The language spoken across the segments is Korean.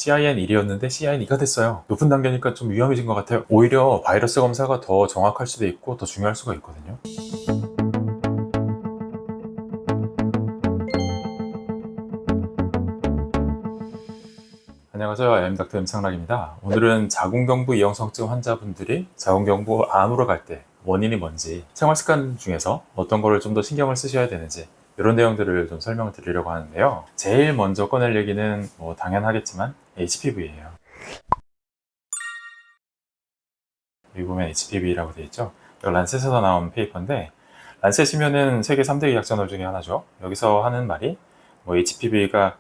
CIN1이었는데 CIN2가 됐어요. 높은 단계니까 좀 위험해진 것 같아요. 오히려 바이러스 검사가 더 정확할 수도 있고 더 중요할 수가 있거든요. 안녕하세요. IM닥터 임상락입니다. 오늘은 자궁경부 이형성증 환자분들이 자궁경부 암으로 갈 때 원인이 뭔지, 생활습관 중에서 어떤 거를 좀 더 신경을 쓰셔야 되는지 이런 내용들을 좀 설명을 드리려고 하는데요. 제일 먼저 꺼낼 얘기는 당연하겠지만 HPV예요. 여기 보면 HPV라고 되어 있죠. 이거 란셋에서 나온 페이퍼인데, 란셋이면은 세계 3대 의학 저널 중에 하나죠. 여기서 하는 말이 HPV가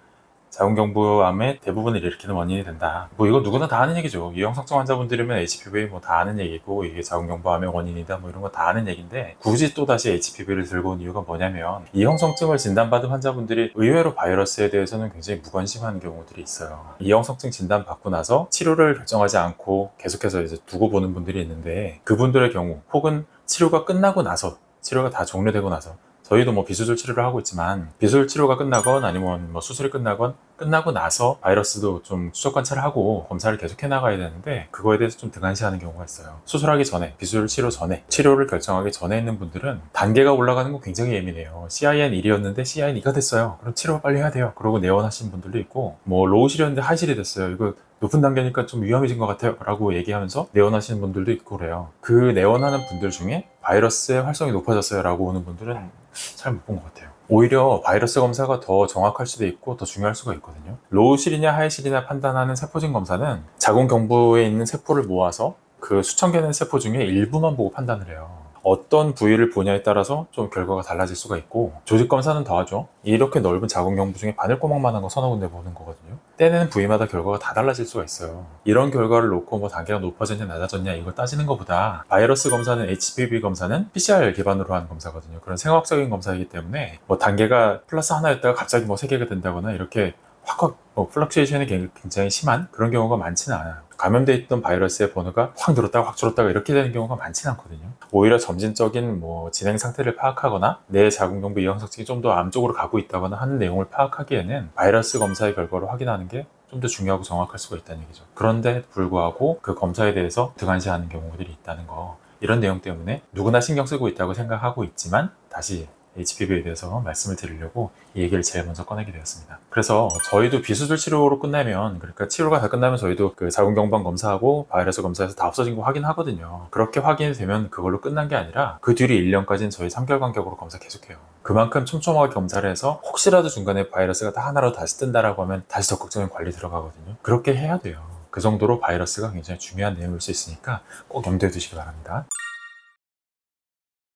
자궁경부암의 대부분을 일으키는 원인이 된다. 이거 누구나 다 아는 얘기죠. 이형성증 환자분들이면 HPV 다 아는 얘기고, 이게 자궁경부암의 원인이다 이런 거 다 아는 얘기인데, 굳이 또 다시 HPV를 들고 온 이유가 뭐냐면, 이형성증을 진단받은 환자분들이 의외로 바이러스에 대해서는 굉장히 무관심한 경우들이 있어요. 이형성증 진단 받고 나서 치료를 결정하지 않고 계속해서 이제 두고 보는 분들이 있는데, 그분들의 경우 혹은 치료가 끝나고 나서, 치료가 다 종료되고 나서, 저희도 비수술 치료를 하고 있지만, 비수술 치료가 끝나건 아니면 수술이 끝나건 끝나고 나서 바이러스도 좀 추적 관찰을 하고 검사를 계속 해나가야 되는데, 그거에 대해서 좀 등한시하는 경우가 있어요. 수술하기 전에, 비수술 치료 전에, 치료를 결정하기 전에 있는 분들은 단계가 올라가는 거 굉장히 예민해요. CIN1이었는데 CIN2가 됐어요. 그럼 치료 빨리 해야 돼요. 그러고 내원하시는 분들도 있고, 로우실이었는데 하이실이 됐어요. 이거 높은 단계니까 좀 위험해진 것 같아요 라고 얘기하면서 내원하시는 분들도 있고 그래요. 그 내원하는 분들 중에 바이러스의 활성이 높아졌어요 라고 오는 분들은 잘 못 본 것 같아요. 오히려 바이러스 검사가 더 정확할 수도 있고 더 중요할 수가 있거든요. 로우실이냐 하이실이냐 판단하는 세포진 검사는 자궁경부에 있는 세포를 모아서 그 수천 개의 세포 중에 일부만 보고 판단을 해요. 어떤 부위를 보냐에 따라서 좀 결과가 달라질 수가 있고, 조직 검사는 더하죠. 이렇게 넓은 자궁경부 중에 바늘구멍만한 거 서너 군데 보는 거거든요. 떼내는 부위마다 결과가 다 달라질 수가 있어요. 이런 결과를 놓고 단계가 높아졌냐 낮아졌냐 이걸 따지는 것보다, 바이러스 검사는, HPV 검사는 PCR 기반으로 하는 검사거든요. 그런 생화학적인 검사이기 때문에 단계가 플러스 하나였다가 갑자기 3개가 된다거나 이렇게 확 플럭추에이션이 굉장히 심한 그런 경우가 많지는 않아요. 감염돼 있던 바이러스의 번호가 확 늘었다가 확 줄었다가 이렇게 되는 경우가 많지는 않거든요. 오히려 점진적인 진행 상태를 파악하거나 내 자궁경부 이형성증이 좀 더 암 쪽으로 가고 있다거나 하는 내용을 파악하기에는 바이러스 검사의 결과를 확인하는 게 좀 더 중요하고 정확할 수가 있다는 얘기죠. 그런데 불구하고 그 검사에 대해서 등한시하는 경우들이 있다는 거, 이런 내용 때문에 누구나 신경 쓰고 있다고 생각하고 있지만, 다시 HPV에 대해서 말씀을 드리려고 이 얘기를 제일 먼저 꺼내게 되었습니다. 그래서 저희도 비수술 치료로 끝나면, 그러니까 치료가 다 끝나면 저희도 그 자궁경부암 검사하고 바이러스 검사에서 다 없어진 거 확인하거든요. 그렇게 확인이 되면 그걸로 끝난 게 아니라 그 뒤로 1년까지는 저희 3개월 간격으로 검사 계속해요. 그만큼 촘촘하게 검사를 해서 혹시라도 중간에 바이러스가 다 하나로 다시 뜬다라고 하면 다시 적극적인 관리 들어가거든요. 그렇게 해야 돼요. 그 정도로 바이러스가 굉장히 중요한 내용일 수 있으니까 꼭 염두에 두시기 바랍니다.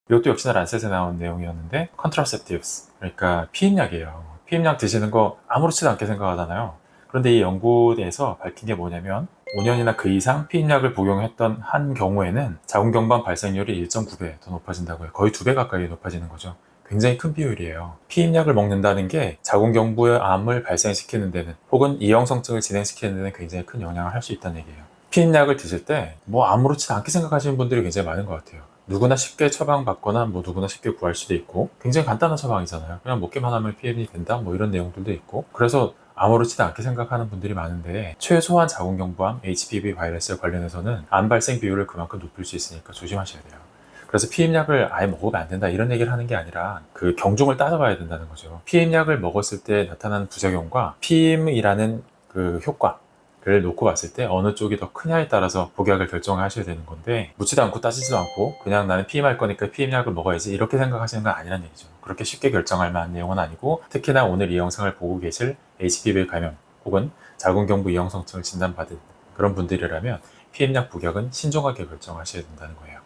이것도 역시나 란셋에 나온 내용이었는데, 컨트라셉티브스, 그러니까 피임약이에요. 피임약 드시는 거 아무렇지도 않게 생각하잖아요. 그런데 이 연구에서 밝힌 게 뭐냐면, 5년이나 그 이상 피임약을 복용했던 한 경우에는 자궁경부암 발생률이 1.9배 더 높아진다고 해요. 거의 2배 가까이 높아지는 거죠. 굉장히 큰 비율이에요. 피임약을 먹는다는 게 자궁경부의 암을 발생시키는 데는, 혹은 이형성증을 진행시키는 데는 굉장히 큰 영향을 할 수 있다는 얘기예요. 피임약을 드실 때 아무렇지도 않게 생각하시는 분들이 굉장히 많은 것 같아요. 누구나 쉽게 처방받거나 누구나 쉽게 구할 수도 있고, 굉장히 간단한 처방이잖아요. 그냥 먹기만 하면 피임이 된다 이런 내용들도 있고, 그래서 아무렇지도 않게 생각하는 분들이 많은데, 최소한 자궁경부암 HPV 바이러스에 관련해서는 암 발생 비율을 그만큼 높일 수 있으니까 조심하셔야 돼요. 그래서 피임약을 아예 먹으면 안 된다 이런 얘기를 하는 게 아니라, 그 경중을 따져봐야 된다는 거죠. 피임약을 먹었을 때 나타나는 부작용과 피임이라는 그 효과 를 놓고 봤을 때 어느 쪽이 더 크냐에 따라서 복약을 결정하셔야 되는 건데, 묻지도 않고 따지지도 않고 그냥 나는 피임할 거니까 피임약을 먹어야지 이렇게 생각하시는 건 아니란 얘기죠. 그렇게 쉽게 결정할 만한 내용은 아니고, 특히나 오늘 이 영상을 보고 계실 HPV 감염 혹은 자궁경부 이형성증을 진단받은 그런 분들이라면 피임약 복약은 신중하게 결정하셔야 된다는 거예요.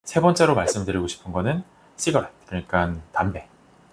세 번째로 말씀드리고 싶은 거는 시가렛, 그러니까 담배.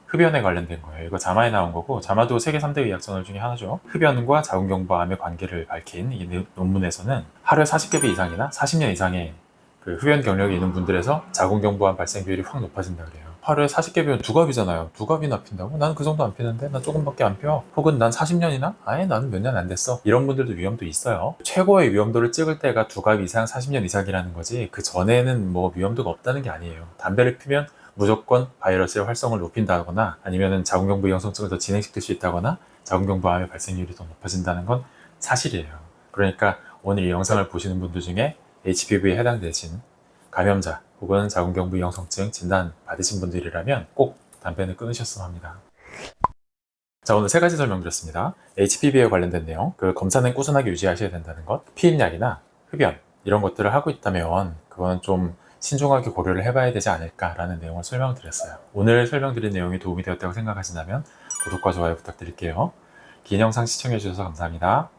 흡연에 관련된 거예요. 이거 자마에 나온 거고, 자마도 세계 3대 의학 저널 중에 하나죠. 흡연과 자궁경부암의 관계를 밝힌 이 논문에서는 하루에 40개비 이상이나 40년 이상의 그 흡연 경력이 있는 분들에서 자궁경부암 발생 비율이 확 높아진다 그래요. 하루에 40개비면 2갑이잖아요. 2갑이나 핀다고? 나는 그 정도 안 피는데? 나 조금밖에 안 펴. 혹은 난 40년이나? 아예 나는 몇 년 안 됐어. 이런 분들도 위험도 있어요. 최고의 위험도를 찍을 때가 2갑 이상, 40년 이상이라는 거지, 그 전에는 위험도가 없다는 게 아니에요. 담배를 피면 무조건 바이러스의 활성을 높인다거나, 아니면 자궁경부 이형성증을 더 진행시킬 수 있다거나, 자궁경부암의 발생률이 더 높아진다는 건 사실이에요. 그러니까 오늘 이 영상을 보시는 분들 중에 HPV에 해당되신 감염자 혹은 자궁경부 이형성증 진단 받으신 분들이라면 꼭 담배는 끊으셨으면 합니다. 자, 오늘 세 가지 설명드렸습니다. HPV에 관련된 내용, 그 검사는 꾸준하게 유지하셔야 된다는 것, 피임약이나 흡연 이런 것들을 하고 있다면 그거는 좀 신중하게 고려를 해봐야 되지 않을까라는 내용을 설명드렸어요. 오늘 설명드린 내용이 도움이 되었다고 생각하신다면 구독과 좋아요 부탁드릴게요. 긴 영상 시청해주셔서 감사합니다.